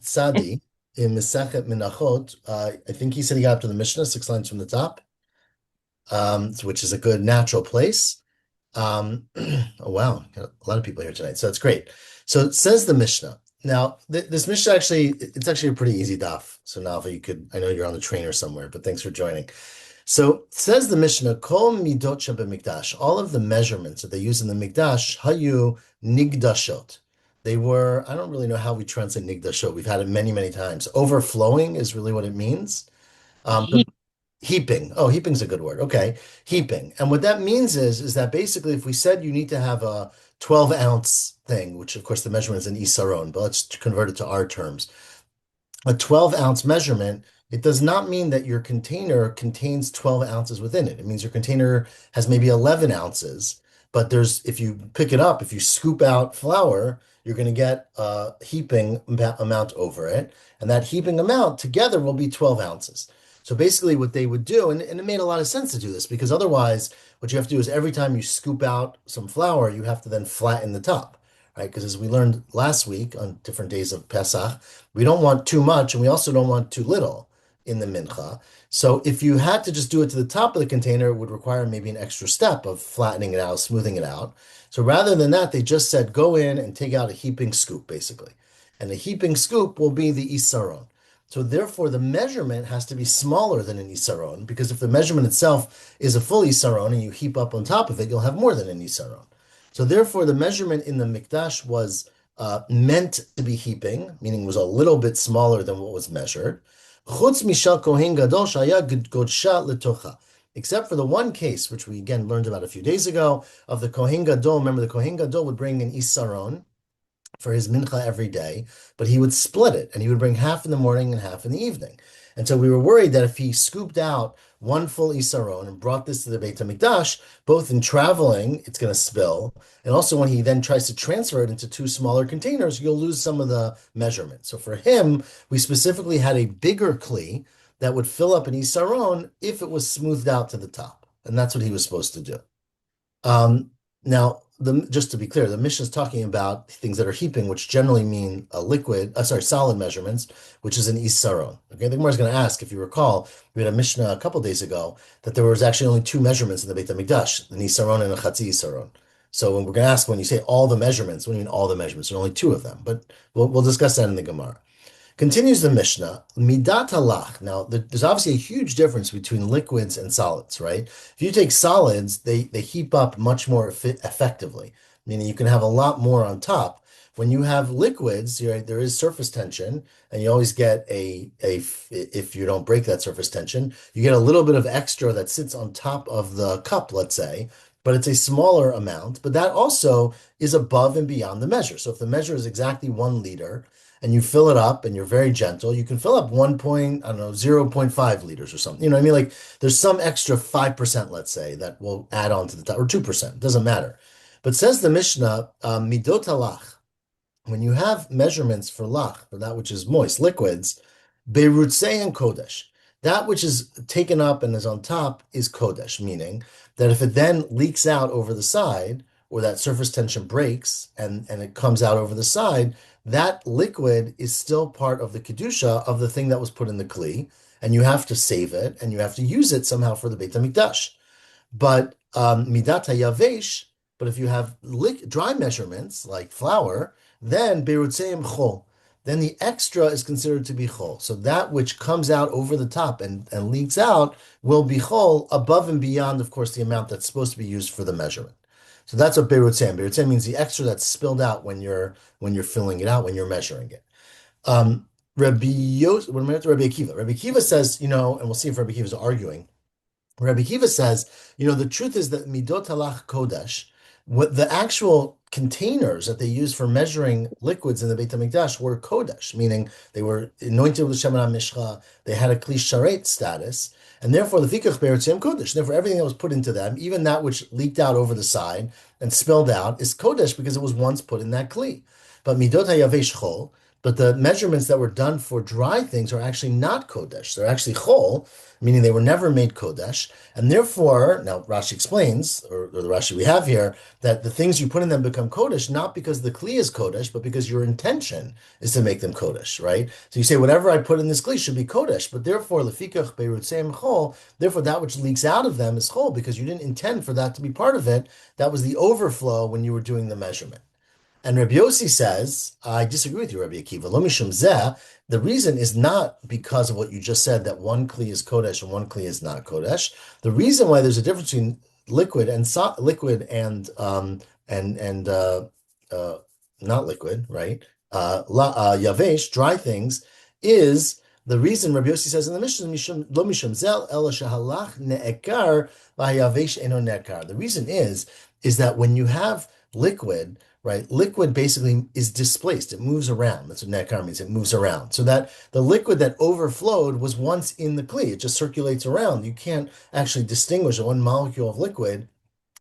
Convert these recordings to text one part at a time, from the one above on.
Tzadi in Mesachet Menachot. I think he said he got up to the Mishnah, 6 lines from the top, which is a good natural place. Oh wow, got a lot of people here tonight, so it's great. So it says the Mishnah. Now, this Mishnah it's actually a pretty easy daf. So now, if you could, I know you're on the train or somewhere, but thanks for joining. So it says the Mishnah, Kol midot mikdash, all of the measurements that they use in the mikdash, hayu nigdashot. They were, I don't really know how we translate nigdashot. We've had it many, many times. Overflowing is really what it means. But He, heaping. Oh, heaping's a good word. Okay. Heaping. And what that means is that basically if we said you need to have a 12-ounce thing, which of course the measurement is an isaron, but let's convert it to our terms. A 12-ounce measurement, it does not mean that your container contains 12 ounces within it. It means your container has maybe 11 ounces, but if you pick it up, if you scoop out flour, you're going to get a heaping amount over it. And that heaping amount together will be 12 ounces. So basically, what they would do, and it made a lot of sense to do this because otherwise, what you have to do is every time you scoop out some flour, you have to then flatten the top, right? Because as we learned last week on different days of Pesach, we don't want too much, and we also don't want too little in the mincha. So if you had to just do it to the top of the container, it would require maybe an extra step of flattening it out, smoothing it out. So rather than that, they just said go in and take out a heaping scoop, basically. And the heaping scoop will be the isaron. So therefore, the measurement has to be smaller than an isaron, because if the measurement itself is a full isaron and you heap up on top of it, you'll have more than an isaron. So therefore, the measurement in the mikdash was meant to be heaping, meaning was a little bit smaller than what was measured. Chutz mishal kohen gadol shaya godsha letocha. Except for the one case, which we again learned about a few days ago, of the kohen gadol. Remember, the kohen gadol would bring an isaron for his mincha every day, but he would split it and he would bring half in the morning and half in the evening. And so we were worried that if he scooped out one full isaron and brought this to the Beit HaMikdash, both in traveling, it's going to spill, and also when he then tries to transfer it into two smaller containers, you'll lose some of the measurement. So for him, we specifically had a bigger kli that would fill up an isaron if it was smoothed out to the top. And that's what he was supposed to do. Now, just to be clear, the Mishnah is talking about things that are heaping, which generally mean a solid measurements, which is an isaron. Okay, the Gemara is going to ask, if you recall, we had a Mishnah a couple days ago that there was actually only two measurements in the Beit HaMikdash, an isaron and a chatzi isaron. So when we're going to ask, when you say all the measurements, what do you mean all the measurements? There are only two of them, but we'll discuss that in the Gemara. Continues the Mishnah, midat halach. Now, there's obviously a huge difference between liquids and solids, right? If you take solids, they heap up much more effectively, meaning you can have a lot more on top. When you have liquids, there is surface tension, and you always get if you don't break that surface tension, you get a little bit of extra that sits on top of the cup, let's say, but it's a smaller amount, but that also is above and beyond the measure. So if the measure is exactly 1 liter, and you fill it up and you're very gentle, you can fill up I don't know, 0.5 liters or something. You know what I mean? Like there's some extra 5%, let's say, that will add on to the top, or 2%, doesn't matter. But says the Mishnah, midot halach, when you have measurements for lach, for that which is moist, liquids, berutzei and kodesh, that which is taken up and is on top is kodesh, meaning that if it then leaks out over the side, or that surface tension breaks and it comes out over the side, that liquid is still part of the kedusha of the thing that was put in the kli, and you have to save it and you have to use it somehow for the Beit HaMikdash. But midat hayavesh, but if you have dry measurements like flour, then berutzeim chol, then the extra is considered to be chol. So that which comes out over the top and leaks out will be chol above and beyond, of course, the amount that's supposed to be used for the measurement. So that's what berutzem. Berutzem means the extra that's spilled out when you're filling it out, when you're measuring it. What am I at? Rabbi Akiva. Rabbi Akiva says, and we'll see if Rabbi Akiva is arguing. Rabbi Akiva says, the truth is that midot halach kodesh, what the actual containers that they use for measuring liquids in the Beit HaMikdash were kodesh, meaning they were anointed with Shemen HaMishcha, they had a kli sharet status, and therefore the fikach berutzim kodesh. Therefore, everything that was put into them, even that which leaked out over the side and spilled out, is kodesh because it was once put in that kli. But midot hayavesh chol, but the measurements that were done for dry things are actually not kodesh. They're actually chol, meaning they were never made kodesh. And therefore, now Rashi explains, or the Rashi we have here, that the things you put in them become kodesh, not because the kli is kodesh, but because your intention is to make them kodesh, right? So you say, whatever I put in this kli should be kodesh, but therefore, lefikach beirutzeim chol, therefore that which leaks out of them is chol, because you didn't intend for that to be part of it. That was the overflow when you were doing the measurement. And Rabbi Yossi says, I disagree with you, Rabbi Akiva. Lo mishum zeh, the reason is not because of what you just said, that one kli is kodesh and one kli is not kodesh. The reason why there's a difference between liquid and uh, not liquid, right? Yavesh, dry things, is the reason Rabbi Yossi says in the Mishnah, lo mishum zel ela shahalach ne'ekar v'hayavesh eno ne'ekar. The reason is that when you have liquid, right? Liquid basically is displaced. It moves around. That's what nekar means. It moves around. So that the liquid that overflowed was once in the kli. It just circulates around. You can't actually distinguish one molecule of liquid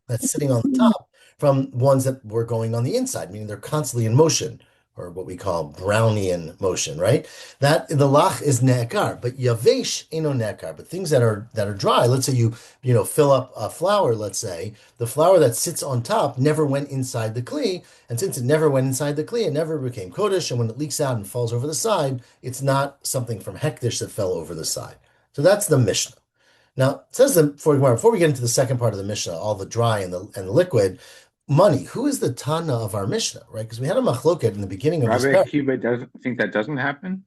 that's sitting on the top from ones that were going on the inside, meaning they're constantly in motion, or what we call Brownian motion, right? That the lach is ne'ekar, but yavesh eno ne'ekar. But things that are dry, let's say you fill up a flour, let's say the flour that sits on top never went inside the kli, and since it never went inside the kli, it never became kodesh, and when it leaks out and falls over the side, it's not something from hektish that fell over the side. So that's the Mishnah. Now, it says that before we get into the second part of the Mishnah, all the dry and the liquid, money. Who is the Tana of our Mishnah, right? Because we had a machloket in the beginning of this Rabbi paragraph. Akiva doesn't think that doesn't happen.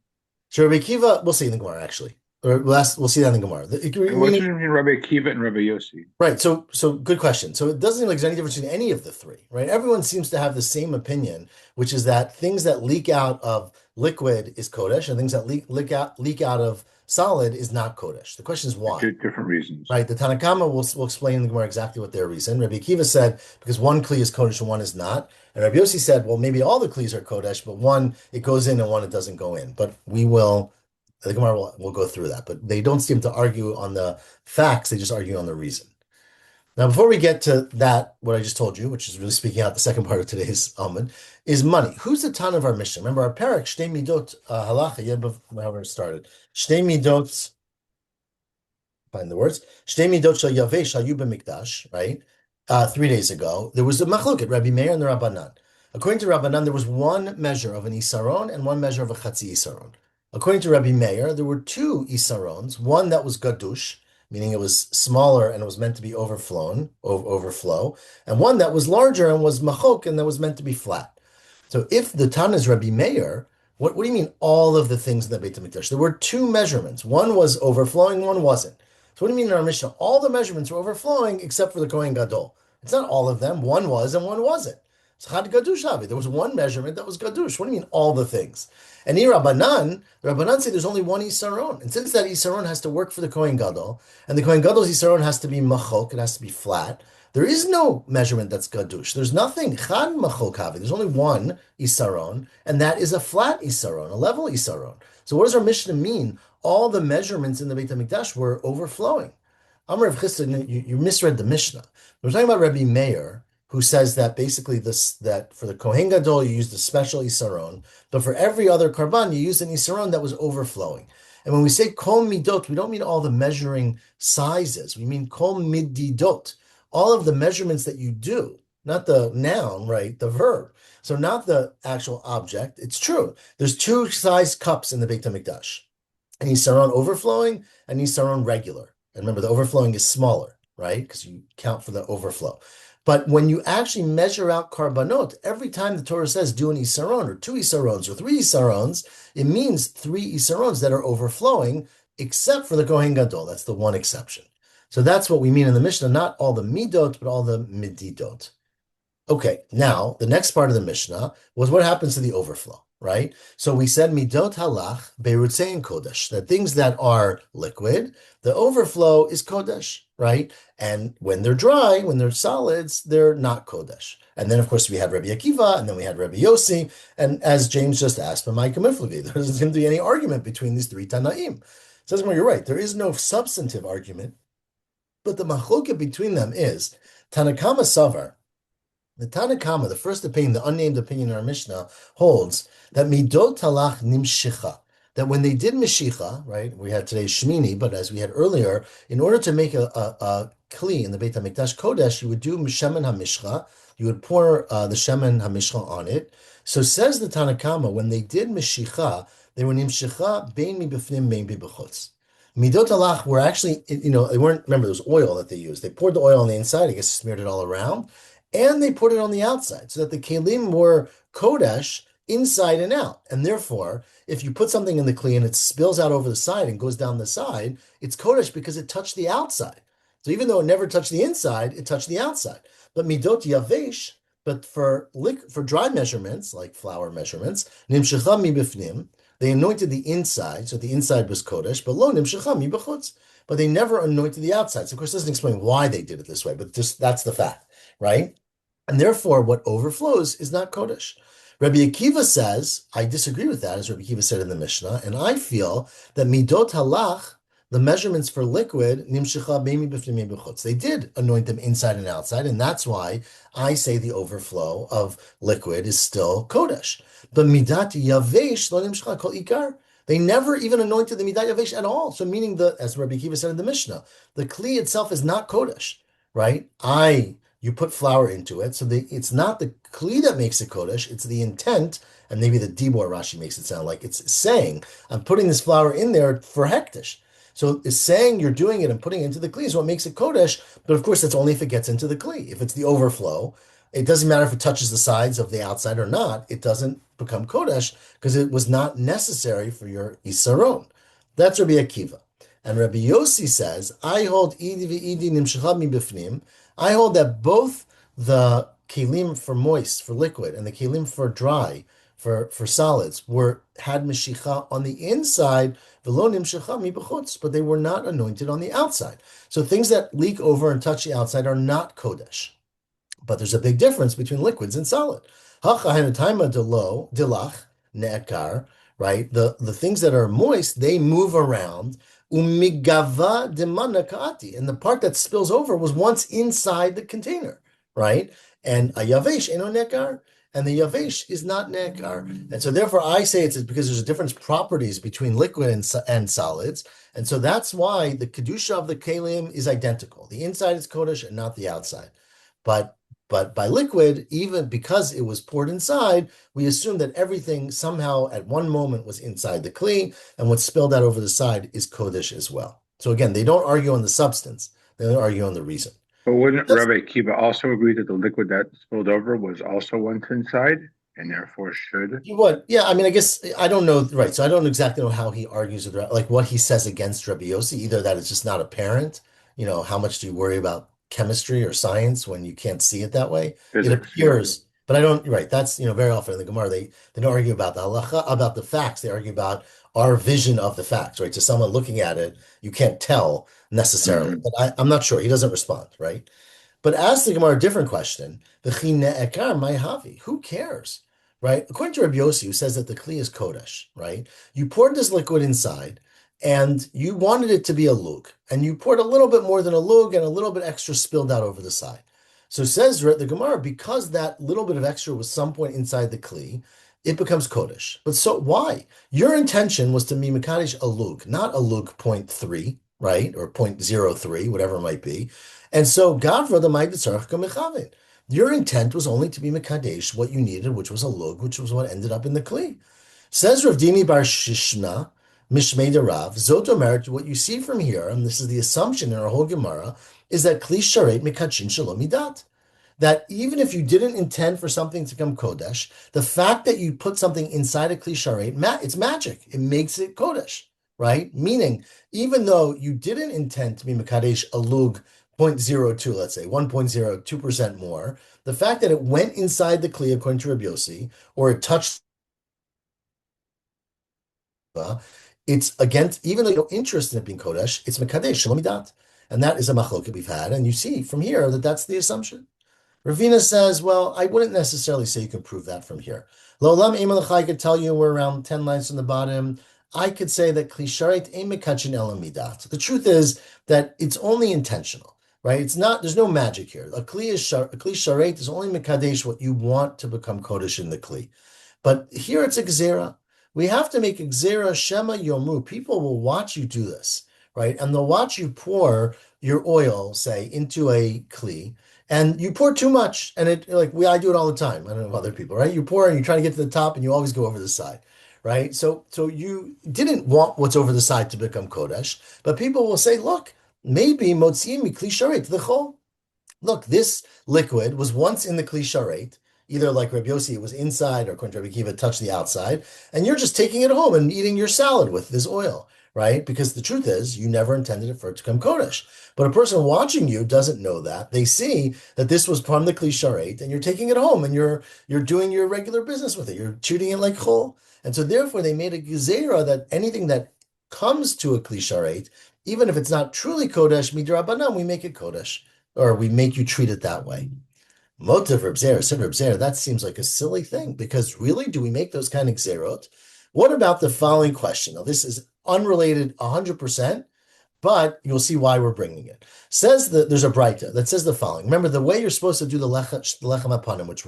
So Rabbi Kiva, we'll see in the Gemara actually, or we'll see that in the Gemara. And what's between Rabbi Akiva and Rabbi Yossi? Right. So good question. So it doesn't seem like there's any difference in any of the three, right? Everyone seems to have the same opinion, which is that things that leak out of liquid is kodesh, and things that leak out of solid is not kodesh. The question is For why. two different reasons. Right, the Tanakhama will explain in the Gemara exactly what their reason. Rabbi Akiva said because one kli is kodesh and one is not, and Rabbi Yossi said, well, maybe all the klis are kodesh, but one it goes in and one it doesn't go in. But the Gemara will go through that. But they don't seem to argue on the facts; they just argue on the reason. Now, before we get to that, what I just told you, which is really speaking out the second part of today's Almond, is money. Who's the ton of our Mishnah? Remember our parak, Shtei Midot Halacha, however it started. Shtei Midot, find the words. Shtei midot shel yavesh hayu b'mikdash, right? 3 days ago, there was a machloket, Rabbi Meir and the Rabbanan. According to Rabbanan, there was one measure of an isaron and one measure of a chatzi isaron. According to Rabbi Meir, there were two isarons, one that was gadush, meaning it was smaller and it was meant to be overflow, and one that was larger and was machok and that was meant to be flat. So if the Tan is Rabbi Meir, what do you mean all of the things in the Beit HaMikdash? There were two measurements. One was overflowing, one wasn't. So what do you mean in our Mishnah? All the measurements were overflowing except for the Kohen Gadol. It's not all of them. One was and one wasn't. So Chad Gadush Avi. There was one measurement that was Gadush. What do you mean all the things? And here Rabbanan, the Rabbanan say there's only one Isaron. And since that Isaron has to work for the Kohen Gadol, and the Kohen Gadol's Isaron has to be machok, it has to be flat, there is no measurement that's Gadush. There's nothing. Chad machok Avi. There's only one Isaron, and that is a flat Isaron, a level Isaron. So what does our Mishnah mean? All the measurements in the Beit HaMikdash were overflowing. Amr of Chisda, you misread the Mishnah. We're talking about Rabbi Meir, who says that basically that for the Kohen Gadol you use the special Isaron, but for every other Karban you use an Isaron that was overflowing. And when we say kol midot, we don't mean all the measuring sizes. We mean kol mididot, all of the measurements that you do, not the noun, right? The verb. So not the actual object. It's true. There's two size cups in the Beit HaMikdash. An isaron overflowing, an isaron regular. And remember, the overflowing is smaller, right? Because you count for the overflow. But when you actually measure out karbanot, every time the Torah says do an isaron or two isarons or three isarons, it means three isarons that are overflowing, except for the Kohen Gadol. That's the one exception. So that's what we mean in the Mishnah, not all the midot, but all the mididot. Okay, now the next part of the Mishnah was what happens to the overflow, right? So we said midot halach beirutzein kodesh, that things that are liquid, the overflow is kodesh, right? And when they're dry, when they're solids, they're not kodesh. And then of course we had Rabbi Akiva, and then we had Rabbi Yossi, and as James just asked, there doesn't seem to be any argument between these three Tanaim. Says, well, you're right, there is no substantive argument, but the machloket between them is Tanakama Savar, The Tanakama, the first opinion, the unnamed opinion in our Mishnah, holds that midot halach nimshicha. That when they did Mashicha, right? We had today's Shmini, but as we had earlier, in order to make a kli in the Beit HaMikdash Kodesh, you would do Shemen HaMishcha. You would pour the Shemen HaMishcha on it. So says the Tanakama, when they did Mashicha, they were Nimshicha bein mi b'fnim, bein mi b'chutz. Midot halach were actually, they weren't, remember, there was oil that they used. They poured the oil on the inside, I guess smeared it all around, and they put it on the outside so that the kelim were kodesh inside and out. And therefore, if you put something in the kli and it spills out over the side and goes down the side, it's kodesh because it touched the outside. So even though it never touched the inside, it touched the outside. But midot yavesh, but for dry measurements, like flour measurements, nimshecha mi bifnim, they anointed the inside, so the inside was kodesh, but lo nimshecha mi b'chutz. But they never anointed the outside. So of course, it doesn't explain why they did it this way, but just that's the fact, right? And therefore, what overflows is not kodesh. Rabbi Akiva says, I disagree with that, as Rabbi Akiva said in the Mishnah, and I feel that midot halach, the measurements for liquid, nimshecha beimi b'fnei b'chutz, they did anoint them inside and outside, and that's why I say the overflow of liquid is still kodesh. But midat yavesh lo nimshecha kol ikar. They never even anointed the midat yavesh at all. So meaning as Rabbi Akiva said in the Mishnah, the kli itself is not kodesh, right? You put flour into it, so it's not the kli that makes it kodesh, it's the intent, and maybe the dibor Rashi makes it sound like it's saying, I'm putting this flour in there for hektish. So it's saying you're doing it and putting it into the kli is what makes it kodesh, but of course that's only if it gets into the kli. If it's the overflow, it doesn't matter if it touches the sides of the outside or not, it doesn't become kodesh because it was not necessary for your isaron. That's Rabbi Akiva. And Rabbi Yossi says, I hold idi v'idi nimshachad mi bifnim. I hold that both the kelim for moist, for liquid, and the kelim for dry, for solids, had meshicha on the inside, v'lo nimshecha mi b'chutz, but they were not anointed on the outside. So things that leak over and touch the outside are not kodesh. But there's a big difference between liquids and solid. Hachahenotaima delo dilach ne'ekar, right? The things that are moist, they move around. Umigava demana kaati, and the part that spills over was once inside the container, right? And a yavesh eno nekar, and the yavesh is not nekar, and so therefore I say it's because there's a difference properties between liquid and solids, and so that's why the kedusha of the kelim is identical. The inside is kodesh and not the outside, but by liquid, even because it was poured inside, we assume that everything somehow at one moment was inside the kli, and what spilled out over the side is kodesh as well. So again, they don't argue on the substance; they only argue on the reason. But wouldn't Rabbi Akiva also agree that the liquid that spilled over was also once inside and therefore should? What? Yeah, I mean, I guess I don't know, right? So I don't exactly know how he argues with, like what he says against Rabbi Yossi. Either that it's just not apparent. How much do you worry about chemistry or science when you can't see it that way? It Physics, yeah. appears, but I don't. Right? That's very often in the Gemara they don't argue about the halacha, about the facts. They argue about our vision of the facts. Right? To someone looking at it, you can't tell necessarily. Mhm. But I'm not sure. He doesn't respond. Right? But ask the Gemara a different question. Who cares? Right? According to Rabbi Yossi, who says that the Kli is Kodesh, right? You poured this liquid inside and you wanted it to be a lug, and you poured a little bit more than a lug and a little bit extra spilled out over the side. So says the Gemara, because that little bit of extra was some point inside the Kli, it becomes Kodesh. But so why? Your intention was to be Mekadesh a lug, not a lug 0.3, right? Or 0.03, whatever it might be. And so, Gavra the Ma'id Mechavit. Your intent was only to be Mekadesh what you needed, which was a lug, which was what ended up in the Kli. Says Rav Dimi Bar Shishna, Mishmei Rav, Zot Merit, what you see from here, and this is the assumption in our whole Gemara, is that Kli Sharet Mekachin Shalom Midat. That even if you didn't intend for something to come Kodesh, the fact that you put something inside a Kli Sharet, it's magic. It makes it Kodesh, right? Meaning, even though you didn't intend to be Mekadesh a lug 0.02, let's say, 1.02% more, the fact that it went inside the Kli, according to Rabbi Yossi, or it touched, it's against, even though you have no interest in it being Kodesh, it's Mekadesh, Shalom Midat. And that is a machloket we've had. And you see from here that that's the assumption. Ravina says, well, I wouldn't necessarily say you can prove that from here. Lo'olam Eimalach, I could tell you we're around 10 lines from the bottom. I could say that Kli Sharet ein mekachin ela midat. The truth is that it's only intentional. right? It's not, there's no magic here. A kli sharet is only mekadesh what you want to become kodesh in the kli. But here it's a gzera. We have to make a gzera shema yomru. People will watch you do this, right? And they'll watch you pour your oil, say, into a kli, and you pour too much. And I do it all the time. I don't know if other people, right? You pour and you try to get to the top, and you always go over the side, right? So you didn't want what's over the side to become kodesh, but people will say, look, maybe motziim mikli sharet the chol. Look, this liquid was once in the kli sharet, either like Rabbi Yossi, it was inside, or according to Rabbi Kiva, touched the outside, and you're just taking it home and eating your salad with this oil, right? Because the truth is, you never intended it for it to come kodesh. But a person watching you doesn't know that. They see that this was from the kli sharet, and you're taking it home, and you're doing your regular business with it. You're treating it like chol. And so therefore, they made a gezerah that anything that comes to a kli sharet, even if it's not truly kodesh, midrabanan, we make it kodesh, or we make you treat it that way. Motiv Reb Zera, said Reb Zera, that seems like a silly thing, because really, do we make those kind of xerot? What about the following question? Now, this is unrelated 100%, but you'll see why we're bringing it. Says that there's a Braita that says the following. Remember, the way you're supposed to do the lechem apanim, which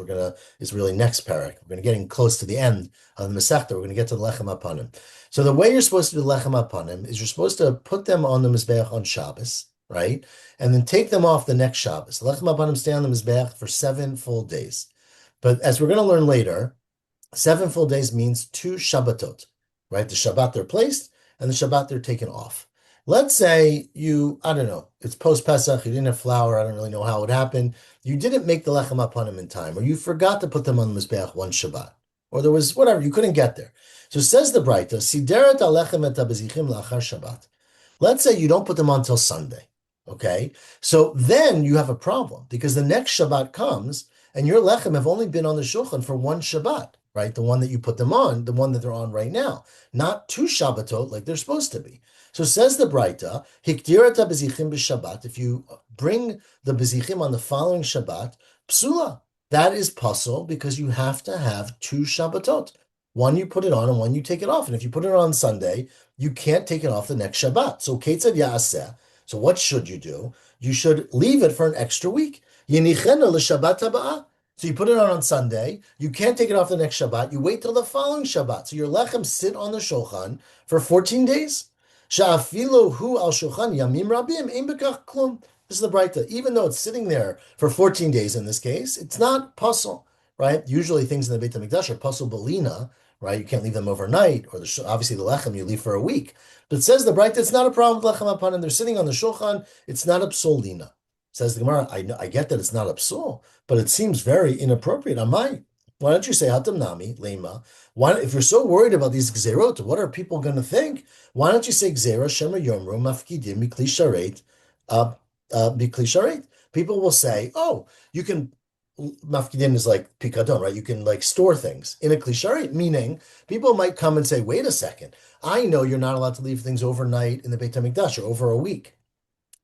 is really next parak. We're gonna getting close to the end of the Masechta. We're gonna get to the lechem apanim. So the way you're supposed to do the lechem apanim is you're supposed to put them on the mizbeach on Shabbos, right? And then take them off the next Shabbos. The lechem apanim stay on the mizbeach for 7 full days. But as we're going to learn later, 7 full days means 2 Shabbatot, right? The Shabbat they're placed and the Shabbat they're taken off. Let's say I don't know, it's post-Pesach, you didn't have flour, I don't really know how it happened. You didn't make the lechem apanim in time, or you forgot to put them on the Mizbeach one Shabbat, or there was whatever, you couldn't get there. So says the Braita, Sideret alechem et habezichim la'achar Shabbat. Let's say you don't put them on till Sunday, okay? So then you have a problem, because the next Shabbat comes, and your lechem have only been on the shulchan for one Shabbat, right? The one that you put them on, the one that they're on right now, not 2 Shabbatot like they're supposed to be. So says the Braita, Hikdirat bezichim b'Shabbat. If you bring the bezichim on the following Shabbat, psula, that is pasul, because you have to have 2 Shabbatot. One you put it on and one you take it off. And if you put it on Sunday, you can't take it off the next Shabbat. So ketzad ya'aseh. So what should you do? You should leave it for an extra week. Yenichena l'Shabbat haba'ah. So you put it on Sunday, you can't take it off the next Shabbat, you wait till the following Shabbat. So your lechem sit on the shulchan for 14 days. Sha'afilu hu al shulchan yamim rabim ein bekach klum. This is the Braita. Even though it's sitting there for 14 days in this case, it's not pasul, right? Usually things in the Beit HaMikdash are pasul belina, right? You can't leave them overnight, or obviously the lechem you leave for a week. But it says the Braita, it's not a problem with lechem apanim. They're sitting on the shulchan. It's not a psolina. Says the Gemara, I get that it's not a psul, but it seems very inappropriate. Amai. Why don't you say hatam nami lema? Why, if you're so worried about these gzerot, what are people going to think? Why don't you say gzera shema yomru mafkidim mikli sharet, mikli sharet? People will say, oh, you can. Mafkidim is like pikadon, right? You can like store things in a kli sharet, meaning people might come and say, wait a second, I know you're not allowed to leave things overnight in the Beit HaMikdash or over a week.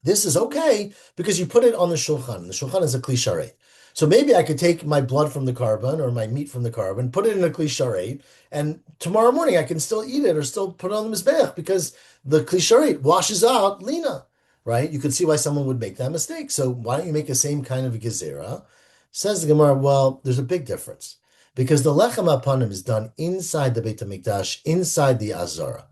This is okay because you put it on the shulchan. And the shulchan is a kli sharet. So maybe I could take my blood from the carbon or my meat from the carbon, put it in a kli sharet, and tomorrow morning I can still eat it or still put it on the mizbeach because the kli sharet washes out lina, right? You could see why someone would make that mistake. So why don't you make the same kind of a gezerah? Says the Gemara, well, there's a big difference because the lechem apanim is done inside the Beit HaMikdash, inside the Azara.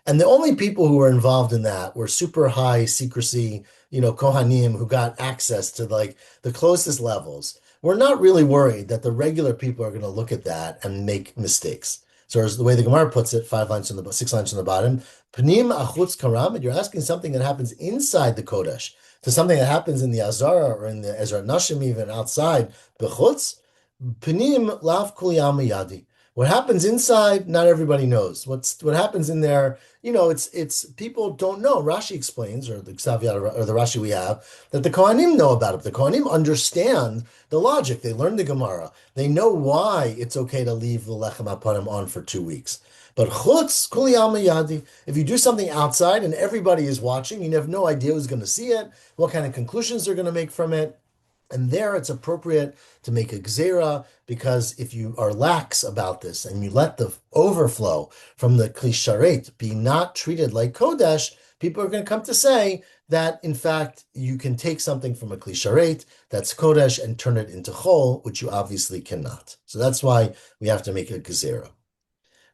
And the only people who were involved in that were super high secrecy, Kohanim who got access to like the closest levels. We're not really worried that the regular people are going to look at that and make mistakes. So as the way the Gemara puts it, 6 lines on the bottom, Pnim achutz karam, you're asking something that happens inside the Kodesh to something that happens in the Azara or in the Ezrat Nashim, even outside Bechutz, Pnim lav kuliyam yadi. What happens inside, not everybody knows. What happens in there, it's people don't know. Rashi explains, or the Ksaviyat, or the Rashi we have, that the Kohanim know about it. The Kohanim understand the logic. They learn the Gemara. They know why it's okay to leave the lechem apanim on for 2 weeks. But chutz kuli alma yadi, if you do something outside and everybody is watching, you have no idea who's going to see it, what kind of conclusions they're going to make from it. And there it's appropriate to make a gzera, because if you are lax about this and you let the overflow from the kli sharet be not treated like kodesh, people are going to come to say that, in fact, you can take something from a kli that's kodesh, and turn it into chol, which you obviously cannot. So that's why we have to make a gezerah.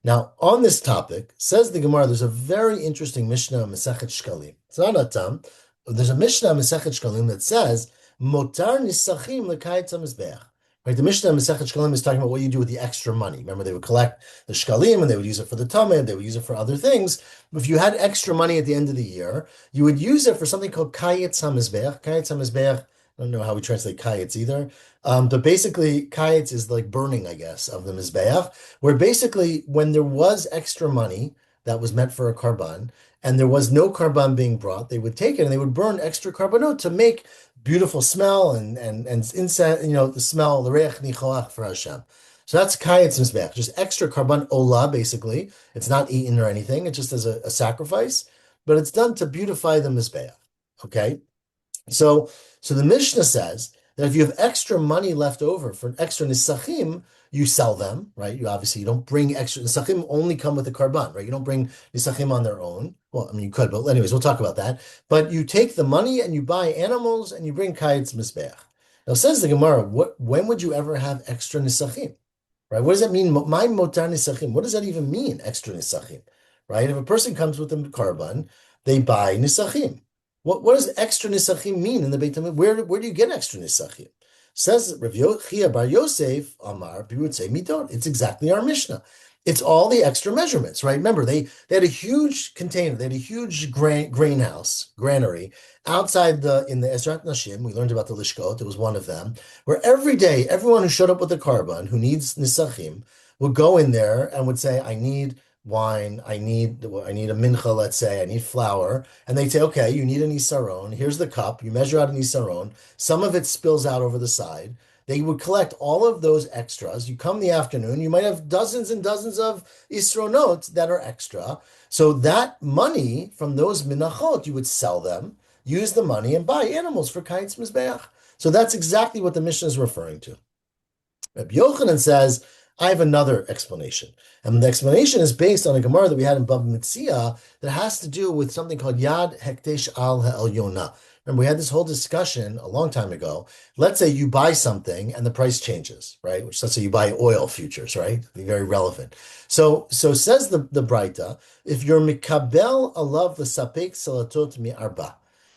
Now, on this topic, says the Gemara, there's a very interesting Mishnah Masechet Shkalim. It's not a tam. There's a Mishnah Masechet Shkalim that says, Motar nisachim l'kayetz hamizbeach. Right, the Mishnah Masechet Shkalim is talking about what you do with the extra money. Remember, they would collect the shkalim and they would use it for the tamid, they would use it for other things. If you had extra money at the end of the year, you would use it for something called kayetz hamizbeach. Kayetz hamizbeach, I don't know how we translate kayetz either. But basically, kayetz is like burning, I guess, of the mizbeach, where basically when there was extra money that was meant for a karban, and there was no karban being brought, they would take it and they would burn extra karbanot to make beautiful smell and incense, the smell, the reich nichoach for Hashem. So that's kayetz mizbeach, just extra karban olah, basically. It's not eaten or anything, it's just as a sacrifice, but it's done to beautify the mizbeach. Okay? So the Mishnah says that if you have extra money left over for extra nisachim, you sell them, right? You don't bring extra nisachim, only come with the karban, right? You don't bring nisachim on their own. Well, I mean, you could, but anyways, we'll talk about that. But you take the money and you buy animals and you bring kayetz mizbeach. Now says the Gemara, when would you ever have extra nisachim? Right? What does that mean? My motar nisachim. What does that even mean? Extra nisachim, right? If a person comes with a karban, they buy nisachim. What does extra nisachim mean in the Beit Hamikdash? Where do you get extra nisachim? Says Rav Chia Bar Yosef Amar, people would say midot. It's exactly our Mishnah. It's all the extra measurements, right? Remember, they had a huge container, they had a huge granary outside in the Ezrat Nashim. We learned about the Lishkot, it was one of them, where every day, everyone who showed up with a karban, who needs nisachim, would go in there and would say, I need wine, I need a mincha, let's say, I need flour. And they'd say, okay, you need an isaron. Here's the cup. You measure out an isaron. Some of it spills out over the side. They would collect all of those extras. You come in the afternoon, you might have dozens and dozens of isronot that are extra. So that money from those menachot, you would sell them, use the money, and buy animals for kayetz mizbeach. So that's exactly what the Mishnah is referring to. Rabbi Yochanan says, I have another explanation. And the explanation is based on a Gemara that we had in Bava Metzia that has to do with something called Yad Hektesh Al Ha'Elyona. Remember, we had this whole discussion a long time ago. Let's say you buy something and the price changes, right? Which, let's say you buy oil futures, right? Be very relevant. So says the Braita, if you're mikabel alav l'sapek salatot mi'arba.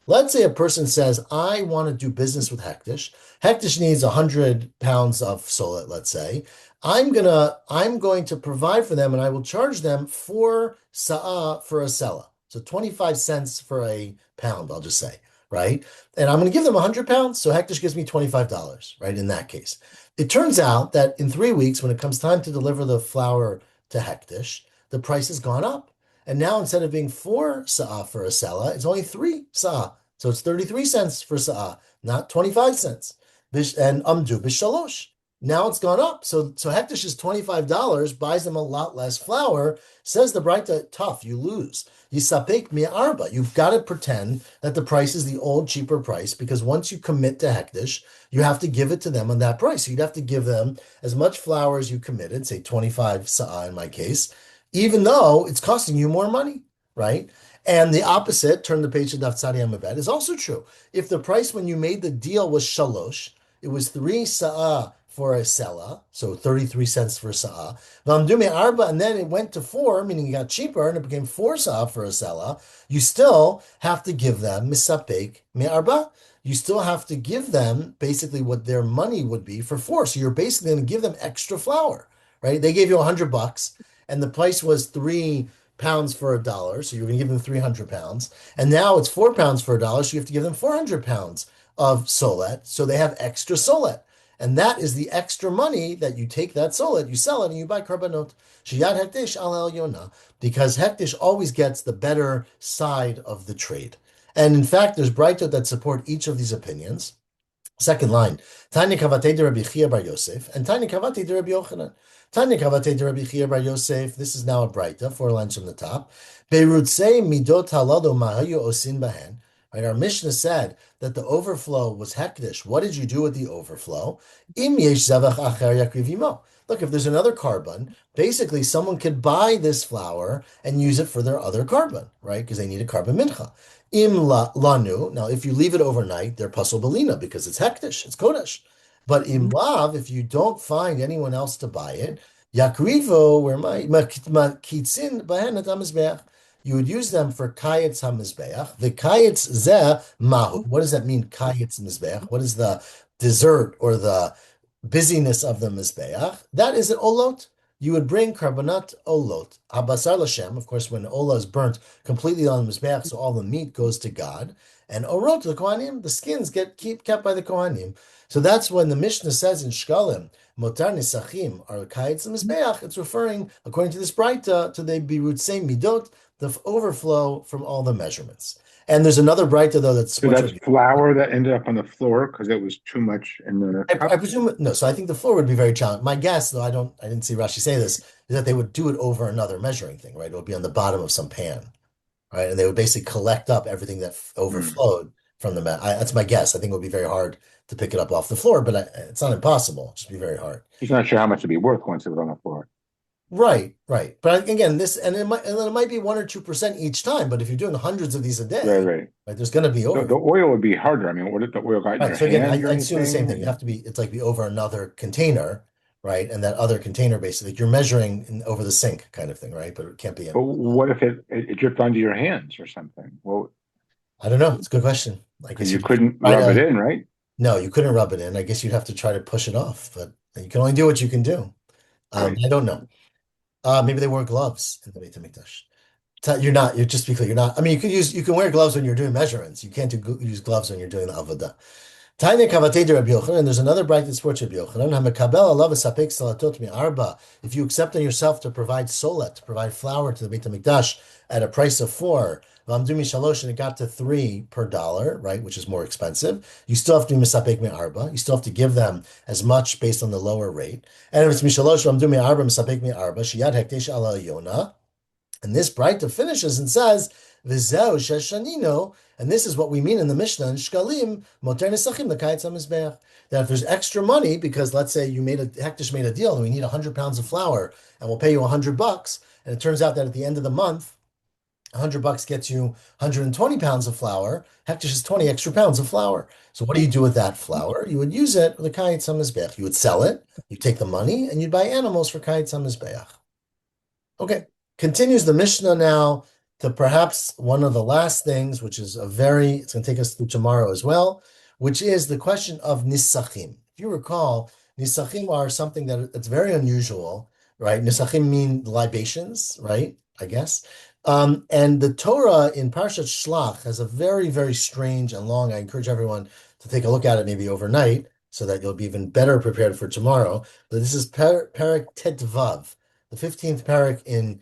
Let's say a person says, I want to do business with Hektish. Hektish needs 100 pounds of solet, let's say. I'm going to provide for them and I will charge them 4 sa'ah for a sela. So 25 cents for a pound, I'll just say, right? And I'm going to give them 100 pounds. So Hektish gives me $25, right? In that case. It turns out that in 3 weeks, when it comes time to deliver the flour to Hektish, the price has gone up. And now instead of being 4 sa'ah for a sela, it's only 3 sa'ah. So it's 33 cents for sa'ah, not 25 cents. And amdu b'shalosh. Now it's gone up. So Hektish is $25, buys them a lot less flour. Says the Braita, tough, you lose. Yisapek mi'arba. You've got to pretend that the price is the old, cheaper price, because once you commit to Hektish, you have to give it to them on that price. So you'd have to give them as much flour as you committed, say 25 sa'ah in my case, even though it's costing you more money, right? And the opposite, turn the page to Daf Tzadi Amabed, is also true. If the price when you made the deal was shalosh, it was 3 sa'ah for a sela, so 33 cents for a sa'ah. V'amdume arba, and then it went to 4, meaning it got cheaper, and it became 4 sa'ah for a sela. You still have to give them misapek me'arba. You still have to give them basically what their money would be for 4. So you're basically going to give them extra flour, right? They gave you $100, and the price was 3 pounds for $1, so you're going to give them 300 pounds. And now it's 4 pounds for $1, so you have to give them 400 pounds of solet, so they have extra solet. And that is the extra money that you take that solet, you sell it, and you buy karbanot. Sheyad hektish al elyona, because hektish always gets the better side of the trade. And in fact, there's braitot that support each of these opinions. Second line, Tanya Kavatei de Rabbi Chia Bar Yosef, and Tanya Kavatei de Rabbi Yochanan. Tanya Kavatei de Rabbi Chia Bar Yosef, this is now a braita, 4 lines from the top. Beirutzei midot halado mahayu osin bahen. Right, our Mishnah said that the overflow was hektish. What did you do with the overflow? Im yesh zavach acher yakrivimo. look, if there's another carbon, basically someone could buy this flour and use it for their other carbon, right? Because they need a carbon mincha. Lanu, now if you leave it overnight, they're pasul belina because it's hektish, it's kodesh. But im Mhm. lav, if you don't find anyone else to buy it, yakrivo, where my makitzin bahen et hamizbeach, you would use them for kayetz hamizbeach. The kayetz zeh mahu. What does that mean, kayetz mizbeach? What is the dessert or the busyness of the mizbeach? That is an olot. You would bring carbonat olot. Abasar Lashem, of course, when olah is burnt completely on the mizbeach, so all the meat goes to God. And orot, the kohanim, the skins kept by the kohanim. So that's when the Mishnah says in Shkalim, Motar nisachim are kayetz mizbeach. It's referring, according to this Braita, to the birutzei midot, the overflow from all the measurements. And there's another Braita though that's So much. that's flour that ended up on the floor because it was too much in the I cup. presume no. So I think the floor would be very challenging. My guess, though, I didn't see Rashi say this, is that they would do it over another measuring thing, right? It would be on the bottom of some pan, right? And they would basically collect up everything that Hmm. overflowed from the mat. That's my guess. I think it would be very hard to pick it up off the floor, but it's not impossible. It'd just be very hard. He's not sure how much it'd be worth once it was on the floor. Right, right. But again, and then it might be 1 or 2% each time. But if you're doing hundreds of these a Right, day, right. right, there's going to be The over. oil would be harder. I mean, what if the oil got in Right. your So again, hands or I assume the same thing. You anything? have to be, it's like be over another container, right? And that other container basically, you're measuring over the sink kind of thing, right? But it can't be But in. what if it dripped onto your hands or something? Well, I don't know. It's a good question. I because guess you you'd have to couldn't try rub it to, in, right? no, you couldn't rub it in. I guess you'd have to try to push it off, but you can only do what you can do. Right. I don't know. Maybe they wore gloves in the Beit HaMikdash. You're just because you're not, I mean, you can wear gloves when you're doing measurements. You can't use gloves when you're doing the avodah. Tanya kavatei de Rabbi Yochanan, and there's another bright that supports Rabbi Yochanan. Hamakabel alav esapek salatot mi'arba. If you accept on yourself to provide solet, to provide flour to the Beit HaMikdash at a price of 4, v'amdu mishalosh, and it got to 3 per dollar, right, which is more expensive, you still have to be misapek mi'arba. You still have to give them as much based on the lower rate. And if it's mishalosh v'amdu mi'arba misapek mi'arba, shiyad hekdesh ala yona. And this Braita finishes and says, "V'zeu sheshanino," and this is what we mean in the Mishnah in Shkalim, Moter Nesachim L'Kayetz HaMizbeach. That if there's extra money, because let's say Hektish made a deal and we need 100 pounds of flour and we'll pay you $100, and it turns out that at the end of the month, $100 gets you 120 pounds of flour. Hektish has 20 extra pounds of flour. So what do you do with that flour? You would use it with the Kayetz HaMizbeach. You would sell it, you take the money, and you'd buy animals for Kayetz HaMizbeach. Okay. Continues the Mishnah now to perhaps one of the last things, which is it's going to take us through tomorrow as well, which is the question of nisachim. If you recall, nisachim are something that's very unusual, right? Nisachim mean libations, right? I guess. And the Torah in Parshat Shlach has a very, very strange and long. I encourage everyone to take a look at it maybe overnight so that you'll be even better prepared for tomorrow. But this is Perek Tetvav, the 15th parak in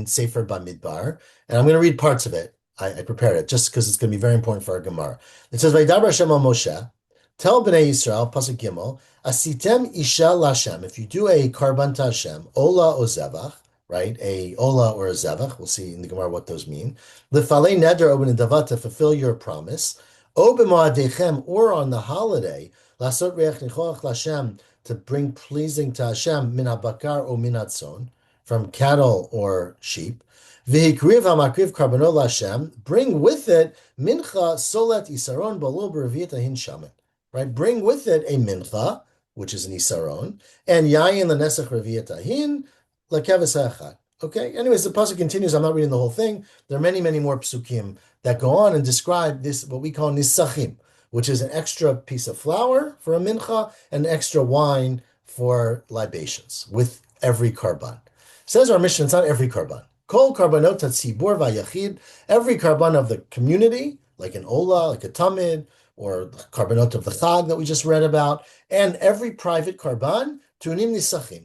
Sefer Bamidbar, and I'm going to read parts of it. I prepared it just because it's going to be very important for our Gemara. It says, "Vaydaber Hashem al Moshe, tell Bnei Yisrael, pasuk Gimel, asitem isha lashem. If you do a karban to Hashem, ola o zevach, right? A ola or a zevach. We'll see in the Gemara what those mean. Lefalei neder o b'nedavat, to fulfill your promise. O b'moadechem, or on the holiday, lasot reach nichoach lashem, to bring pleasing to Hashem, min habakar o min hatzon, from cattle or sheep. V'hikriv hamakriv karbonot Hashem, bring with it mincha solet isaron balo b'reviyat ahin shaman. Right, bring with it a mincha, which is an isaron, and yayin lenesach reviyat ahin lekeves ha'echad. Okay. Anyways, the pasuk continues. I'm not reading the whole thing. There are many, many more psukim that go on and describe this, what we call nisachim, which is an extra piece of flour for a mincha and extra wine for libations with every karban. Says our mission, it's not every karban. Kol karbanot hatzibur vayachid, every karban of the community, like an ola, like a tamid, or the karbanot of the chag that we just read about, and every private karban, tunim nisachim.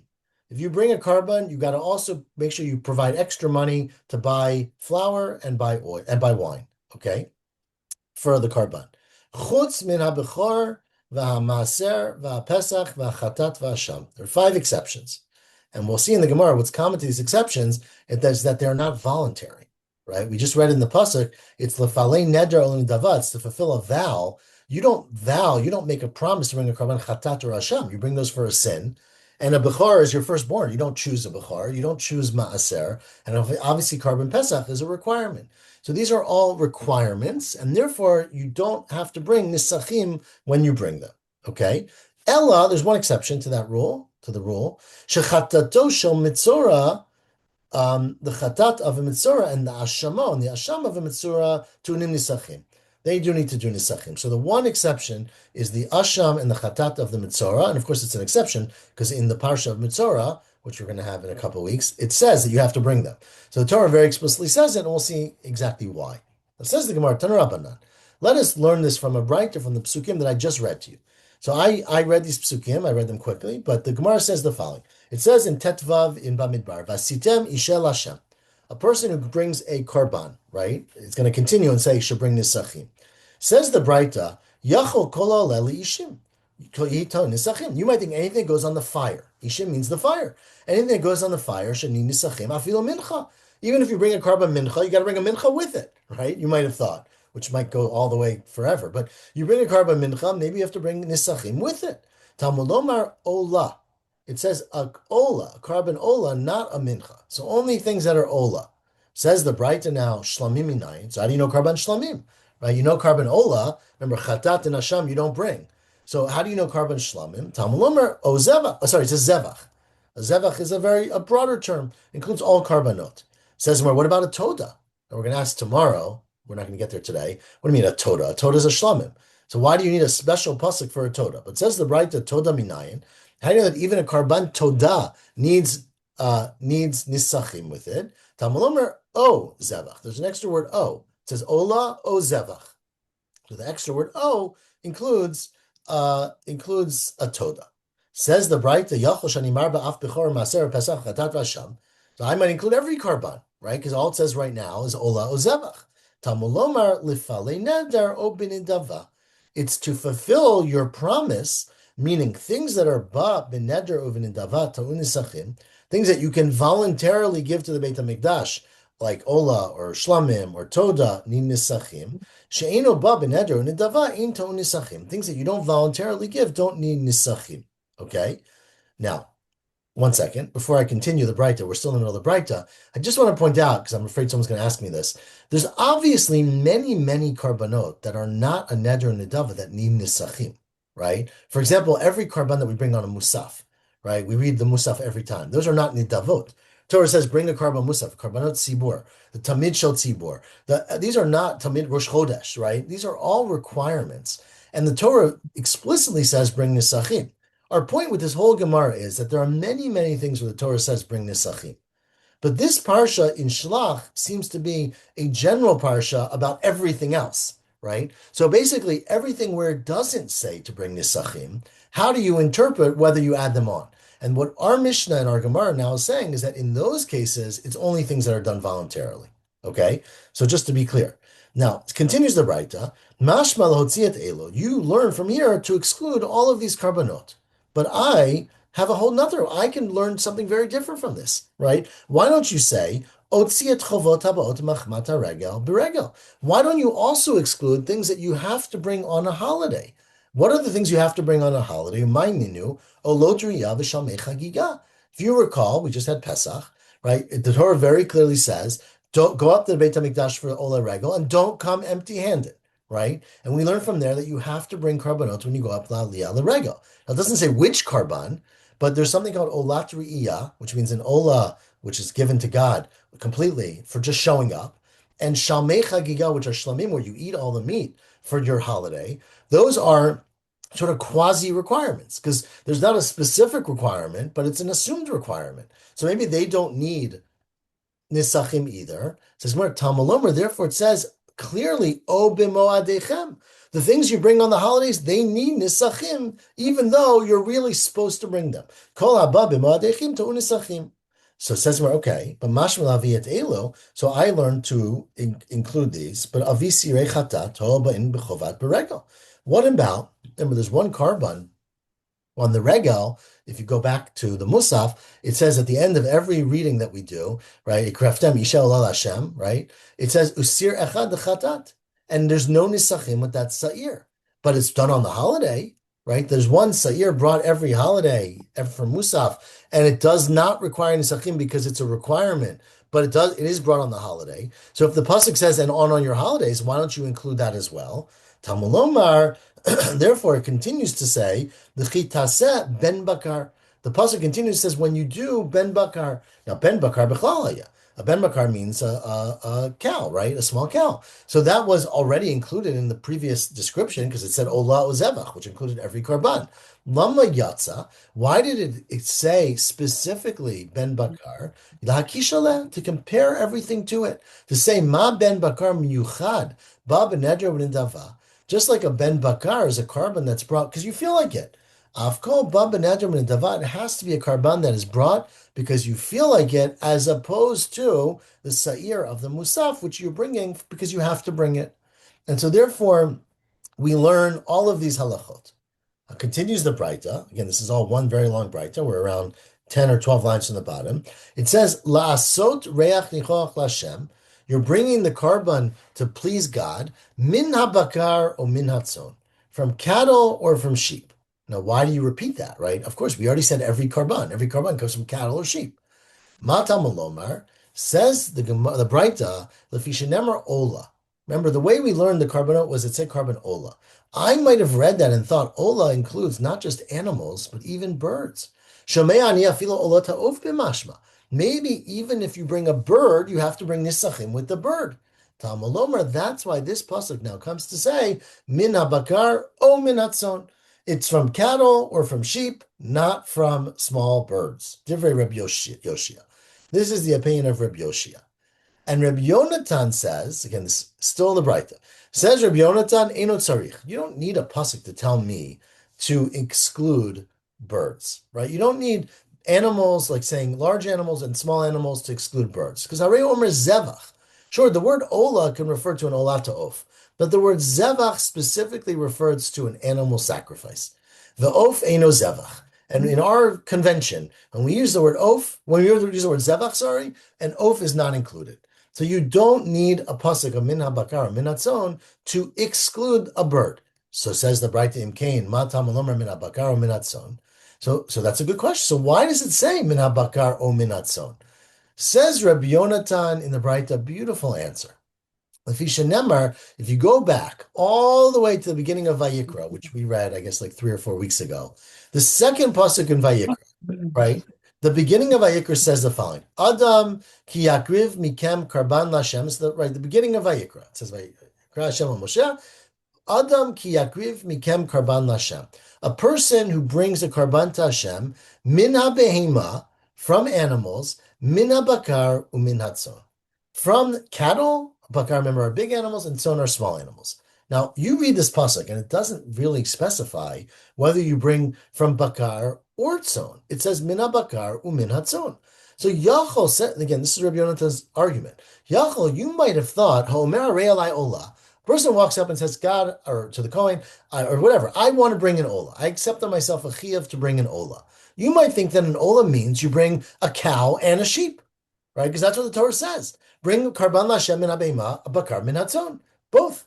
If you bring a karban, you got to also make sure you provide extra money to buy flour and buy oil and buy wine. Okay, for the karban. Chutz min habechor v'hamaaser v'hapesach v'chatat v'hasham. There are 5 exceptions. And we'll see in the Gemara what's common to these exceptions is that they're not voluntary, right? We just read in the pasuk, it's lefalei neder olim davatz, to fulfill a vow. You don't make a promise to bring a karban chatat or hasham. You bring those for a sin, And a Bechor is your firstborn. You don't choose a Bechor. You don't choose Ma'aser. And obviously, Carbon Pesach is a requirement. So these are all requirements, and therefore you don't have to bring Nisachim when you bring them. Okay? Ella, there's one exception to that rule, to the rule. Shechatato shel mitzora, the chatat of a mitzora and the ashama and the asham of a mitzora tunim nisachim. They do need to do nisachim. So the one exception is the asham and the chatat of the mitzora, and of course it's an exception because in the parsha of mitzora, which we're going to have in a couple of weeks, it says that you have to bring them. So the Torah very explicitly says it, and we'll see exactly why. It says the Gemara, Tanarabanan. Let us learn this from a brighter from the psukim that I just read to you. So I read these psukim, I read them quickly, but the Gemara says the following. It says in Tetvav in Bamidbar, Vasitem Ishel Hashem, a person who brings a korban, right? It's going to continue and say, should bring nisachim. Says the Braita, Yachol kol oleh ishim. You might think anything that goes on the fire. Ishim means the fire. Anything that goes on the fire should need nisachim. Afilo mincha. Even if you bring a korban mincha, you got to bring a mincha with it, right? You might have thought, which might go all the way forever. But you bring a korban mincha, maybe you have to bring nisachim with it. Talmud Lomar ola. It says a ola, a korban ola, not a mincha. So only things that are ola. Says the Braita now, shlamim minayin. So how do you know korban shlamim? Right? You know korban ola. Remember, chatat and asham you don't bring. So how do you know korban shlamim? Talmud Lomar o zevach. Oh, sorry, it says zevach. A zevach is a broader term, includes all korbanot. Says more, what about a toda? And we're going to ask tomorrow. We're not going to get there today. What do you mean a toda? A toda is a shlamim. So why do you need a special pasuk for a toda? But it says the Braita toda minayin. How do you know that even a karban toda needs nisachim with it? Talmud Omer o zevach. There's an extra word o. It says ola o zevach. So the extra word o includes a toda. Says the Braita yachol shanimar ba'af bechor maser pesach chatat v'asham. So I might include every karban, right? Because all it says right now is ola o zevach. Talmud Lomar lifalei neder o binidava. It's to fulfill your promise, meaning things that are ba beneder o binidava ta'unisachim, things that you can voluntarily give to the Beit HaMikdash, like ola or shlamim or toda nisachim. She'eno ba beneder o nidava in ta'unisachim. Things that you don't voluntarily give don't need nisachim. Okay? Now, one second, before I continue the Braita, we're still in the middle of the Braita. I just want to point out, because I'm afraid someone's going to ask me this, there's obviously many, many karbanot that are not a neder and nidava that need nisachim, right? For example, every karban that we bring on a musaf, right? We read the musaf every time. Those are not nidavot. Torah says, bring a karban musaf, karbanot tzibur, the tamid shel tzibur. These are not tamid rosh chodesh, right? These are all requirements. And the Torah explicitly says, bring nisachim. Our point with this whole Gemara is that there are many, many things where the Torah says bring nisachim. But this parsha in Shlach seems to be a general parsha about everything else, right? So basically, everything where it doesn't say to bring nisachim, how do you interpret whether you add them on? And what our Mishnah and our Gemara now is saying is that in those cases, it's only things that are done voluntarily, okay? So just to be clear. Now, it continues the Braita, Mashma lahotziat elo. You learn from here to exclude all of these karbanot. But I have a whole nother, I can learn something very different from this, right? Why don't you say, Otziet chovot habaot machmat haregel beregel? Why don't you also exclude things that you have to bring on a holiday? What are the things you have to bring on a holiday? My ninu, olot riyah v'shalmei chagiga. If you recall, we just had Pesach, right? The Torah very clearly says, don't go up to the Beit HaMikdash for Ola Regel and don't come empty-handed, right? And we learn from there that you have to bring karbanot when you go up La'aliyah L'Regel. Now, it doesn't say which karban, but there's something called olat riyah, which means an ola, which is given to God completely for just showing up, and shalmei chagiga, which are shlamim, where you eat all the meat for your holiday. Those are sort of quasi requirements because there's not a specific requirement, but it's an assumed requirement. So maybe they don't need nisachim either. It says more Talmud Omer, therefore it says clearly o b'moadechem. The things you bring on the holidays, they need nisachim, even though you're really supposed to bring them. Kol haba b'moadechem to nisachim. So it says we're okay, but mashmal aviyat elo. So I learned to include these, but avisirei chatat ho'ba'in b'chovat b'regel. What about? Remember, there's one karban on the regel. If you go back to the Musaf, it says at the end of every reading that we do, right? Ikraftem Isha Olal Hashem, right? It says Usir Echad Chatat, and there's no nisachim with that sa'ir, but it's done on the holiday. right? There's one Sa'ir brought every holiday for Musaf, and it does not require Nisachim because it's a requirement, but it is brought on the holiday. So if the Pasuk says, and on your holidays, why don't you include that as well? Tamulomar, therefore, it continues to say, the Chitaseh ben Bakar. The Pasuk continues, says, when you do ben Bakar. Now, ben Bakar b'chalaya. A ben Bakar means a cow, right? A small cow. So that was already included in the previous description because it said Ola Ozevach, which included every korban. Lama Yatza, why did it say specifically Ben Bakar? Lahakishaleh, to compare everything to it. To say Ma Ben Bakar Miyuchad, Ba Benedra B'Nidava. Just like a Ben Bakar is a carbon that's brought because you feel like it. Afkol Ba Benedra B'Nidava, it has to be a carbon that is brought because you feel like it, as opposed to the sa'ir of the musaf, which you're bringing because you have to bring it. And so therefore, we learn all of these halachot. Continues the Braita. Again, this is all one very long Braita. We're around 10 or 12 lines from the bottom. It says, La'asot reach nichoach Lashem. You're bringing the carbon to please God, min habakar or min hatzon, from cattle or from sheep. Now, why do you repeat that, right? Of course, we already said every carbon. Every carbon comes from cattle or sheep. Mata Malomar says the Braita, Lefishanemar Ola. Remember, the way we learned the carbonate was it said carbon Ola. I might have read that and thought Ola includes not just animals, but even birds. Maybe even if you bring a bird, you have to bring nisachim with the bird. Talmud, that's why this pasuk now comes to say, min habakar o min hatzon. It's from cattle or from sheep, not from small birds. Divrei Rabbi Yoshia. This is the opinion of Rabbi Yoshia. And Rabbi Yonatan says, again, this is still in the Braita, says Rabbi Yonatan, Eino tzarich. You don't need a pasuk to tell me to exclude birds, right? You don't need animals, like saying large animals and small animals to exclude birds. Because Harei Omer Zevach. Sure, the word Ola can refer to an Ola Ta'of, but the word Zevach specifically refers to an animal sacrifice. The Of Eino Zevach. And in our convention, when we use the word Of, when we use the word Zevach, sorry, an Of is not included. So you don't need a pasuk of min habakar or min hatzon to exclude a bird. So says the Braita Imkain, ma tamalomer min habakar or min hatzon. So that's a good question. So why does it say min habakar or min hatzon? Says Rabbi Yonatan in the Braita, beautiful answer. Lefisha Nemar, if you go back all the way to the beginning of Vayikra, which we read, I guess, like 3 or 4 weeks ago, the second pasuk in Vayikra, right? The beginning of Vayikra says the following: Adam ki yakriv mikem karban lashem. It's the beginning of Vayikra. It says Vayikra Hashem Moshe. Adam ki yakriv mikem karban lashem. A person who brings a karban to Hashem min behema, from animals, min bakar umin hatzon, from cattle. Bakar, remember, are big animals, and tzon are small animals. Now, you read this pasuk, and it doesn't really specify whether you bring from bakar or tzon. It says mina bakar umin hatzon. So Yachol said, again, this is Rabbi Yonatan's argument. Yachol, you might have thought, Homer re'alai ola. A person walks up and says, God, or to the Kohen, or whatever, I want to bring an ola. I accept on myself a chiyuv to bring an ola. You might think that an ola means you bring a cow and a sheep, right? Because that's what the Torah says. Bring karban lashem min abema, a bakar min hatzon. Both.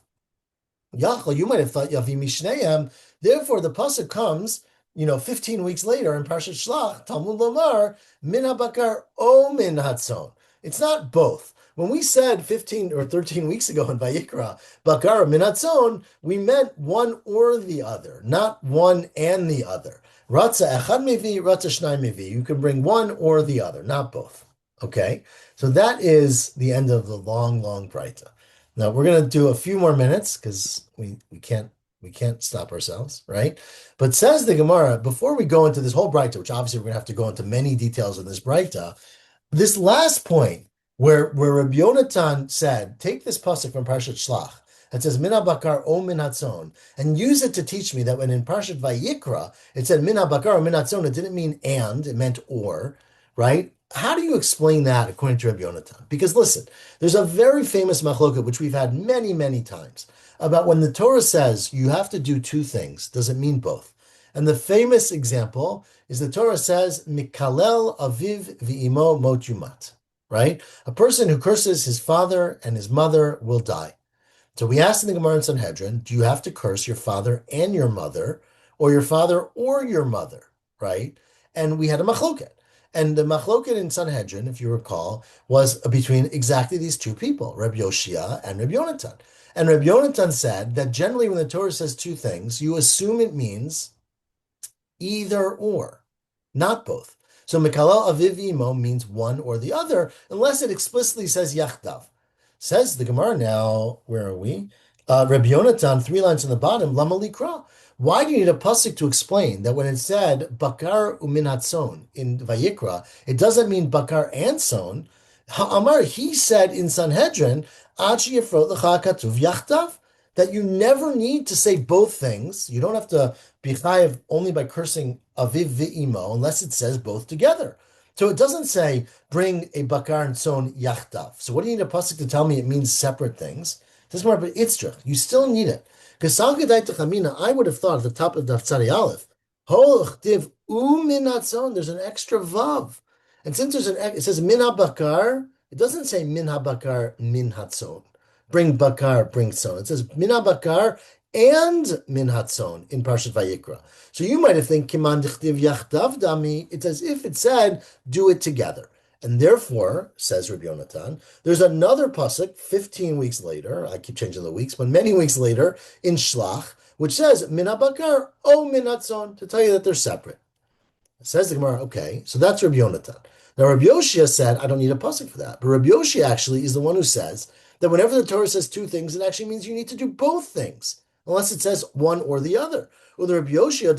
Yachol, you might have thought yavi mishneim. Therefore, the pasuk comes, 15 weeks later in Parshat Shlach, Talmud Lomar, min habakar o min hatzon. It's not both. When we said 15 or 13 weeks ago in Vayikra, bakar min hatzon, we meant one or the other, not one and the other. Ratza echad mevi, ratza shnai mevi. You can bring one or the other, not both. Okay, so that is the end of the long, long Braita. Now we're going to do a few more minutes because we can't stop ourselves, right? But says the Gemara, before we go into this whole Braita, which obviously we're going to have to go into many details in this Braita, this last point where Rabbi Yonatan said, take this pasuk from Parshat Shlach that says Min Bakar O Min Hatzon, and use it to teach me that when in Parshat Vayikra it said Min Bakar O Min Hatzon, it didn't mean and, it meant or, right? How do you explain that according to Rabbi Yonatan? Because listen, there's a very famous machloket, which we've had many, many times, about when the Torah says you have to do two things, does it mean both? And the famous example is the Torah says, Mikalel aviv v'imo mot yumat, right? A person who curses his father and his mother will die. So we asked in the Gemara in Sanhedrin, do you have to curse your father and your mother, or your father or your mother, right? And we had a machloket. And the machloket in Sanhedrin, if you recall, was between exactly these two people, Rabbi Yoshia and Rabbi Yonatan. And Rabbi Yonatan said that generally when the Torah says two things, you assume it means either or, not both. So Mikalel Aviv Imo means one or the other, unless it explicitly says Yachdav. Says the Gemara now, where are we? Rabbi Yonatan, 3 lines on the bottom, Lama Likra. Why do you need a pasuk to explain that when it said Bakar Umin Hatzon in Vayikra, it doesn't mean Bakar and Son? Amar, he said in Sanhedrin, Achi Yefrot Lecha Katuv Yachdav, that you never need to say both things. You don't have to be chayiv only by cursing aviv v'imo unless it says both together. So it doesn't say bring a bakar and son yachtav. So what do you need a pasuk to tell me it means separate things? This is more but itzrich. You still need it. Because I would have thought at the top of the Tzadi Aleph, Holchtiv uminatzon, there's an extra vav. And since it says min bakar, it doesn't say min bakar min hatzon. Bring bakar, bring son. It says min bakar and min hatzon in Parshat Vayikra. So you might have think kiman dichtiv yachdav dami. It's as if it said do it together. And therefore, says Rabbi Yonatan, there's another pasuk 15 weeks later. I keep changing the weeks, but many weeks later in Shlach, which says min habakar o min hatzon to tell you that they're separate. Says the Gemara, okay, so that's Rabbi Yonatan. Now Rabbi Yoshia said, I don't need a pasuk for that. But Rabbi Yoshia actually is the one who says that whenever the Torah says two things, it actually means you need to do both things, unless it says one or the other. Or the Rabbi Yoshia,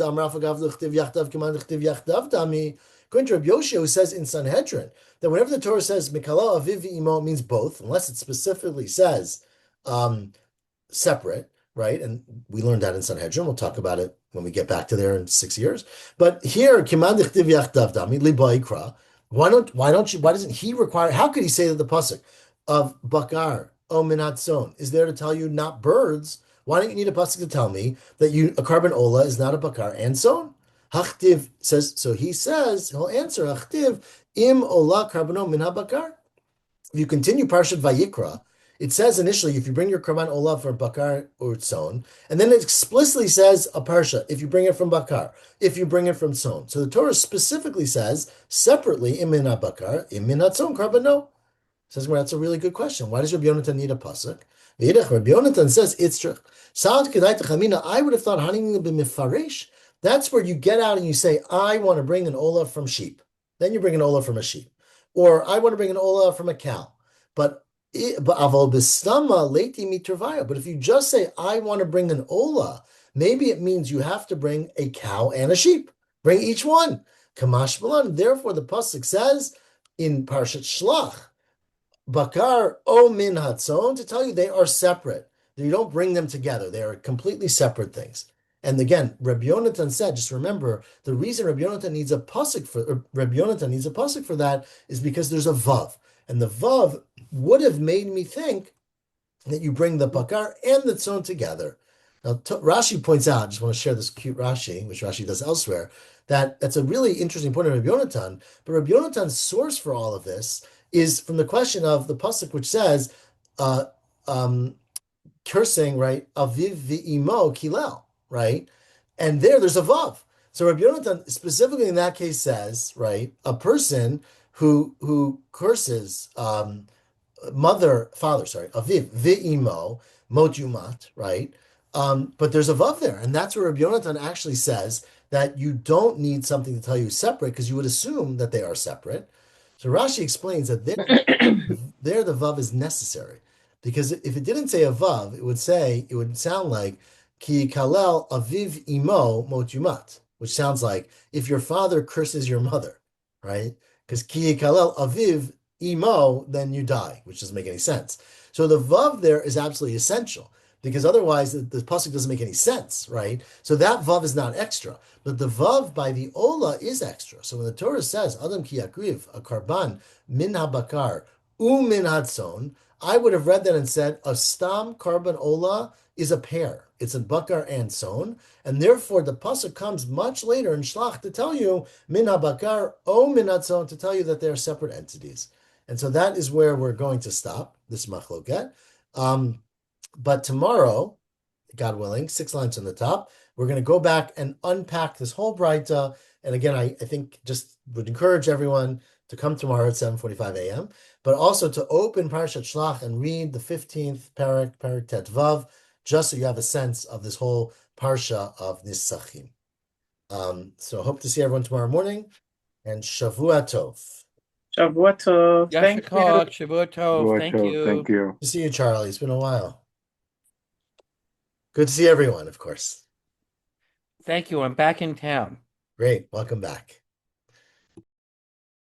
according to Rabbi Yoshia, who says in Sanhedrin that whenever the Torah says Mikala Aviv Imo, it means both, unless it specifically says separate, right? And we learned that in Sanhedrin. We'll talk about it when we get back to there in 6 years. But here, why doesn't he require, how could he say that the pasuk of Bakar, O Minat Son, is there to tell you not birds? Why don't you need a pasuk to tell me that a carbon ola is not a Bakar and Son? Hachtiv says, so he says, he'll answer, Hachtiv, im ola karbono min ha-bakar. If you continue Parshat Vayikra, it says initially, if you bring your Karban Olav for Bakar or Tzon, and then it explicitly says a Parsha, if you bring it from Bakar, if you bring it from Tzon. So the Torah specifically says, separately, Imina Bakar, Imina Tzon, Karbano. Says, well, that's a really good question. Why does Rabbi Yonatan need a pasuk? Rabbi Yonatan says, Itzrich. I would have thought, that's where you get out and you say, I want to bring an Olav from sheep. Then you bring an Olav from a sheep. Or I want to bring an Olav from a cow. But if you just say, I want to bring an ola, maybe it means you have to bring a cow and a sheep. Bring each one. Kamash Balan. Therefore, the pasuk says in Parshat Shlach, Bakar o min hatzon, to tell you they are separate. You don't bring them together. They are completely separate things. And again, Rabbi Yonatan said, just remember, the reason Rabbi Yonatan needs a pasuk for that is because there's a vav. And the vav would have made me think that you bring the bakar and the tzon together. Now, Rashi points out, I just want to share this cute Rashi, which Rashi does elsewhere, that's a really interesting point of Rabbi Yonatan. But Rabbi Yonatan's source for all of this is from the question of the pasuk, which says, cursing, right, aviv v'imo kilel, right? And there's a vav. So Rabbi Yonatan specifically in that case says, right, a person who curses father, aviv v'imo mot yumat, right? But there's a vav there, and that's where Rabbi Yonatan actually says that you don't need something to tell you separate because you would assume that they are separate. So Rashi explains that there the vav is necessary because if it didn't say a vav, it would sound like ki kalel aviv imo mot yumat, which sounds like if your father curses your mother, right? Because ki kalel aviv imo, then you die, which doesn't make any sense. So the vav there is absolutely essential because otherwise the pasuk doesn't make any sense, right? So that vav is not extra, but the vav by the ola is extra. So when the Torah says adam ki yakriv a karban min habakar min hatzon, I would have read that and said a stam karban ola is a pair. It's a bakar and son, and therefore the pasuk comes much later in Shlach to tell you min habakar min hatzon, to tell you that they are separate entities. And so that is where we're going to stop this machloket. But tomorrow, God willing, 6 lines on the top, We're going to go back and unpack this whole Braita. And again, I think just would encourage everyone to come tomorrow at 7:45 a.m., but also to open Parashat Shlach and read the 15th Parak Tet Vav, just so you have a sense of this whole Parsha of Nisachim. So hope to see everyone tomorrow morning, and Shavua Tov. Shavua Tov. Thank you. Yashikot, Shavua Tov. Thank you. Thank you. Good to see you, Charlie. It's been a while. Good to see everyone, of course. Thank you. I'm back in town. Great. Welcome back.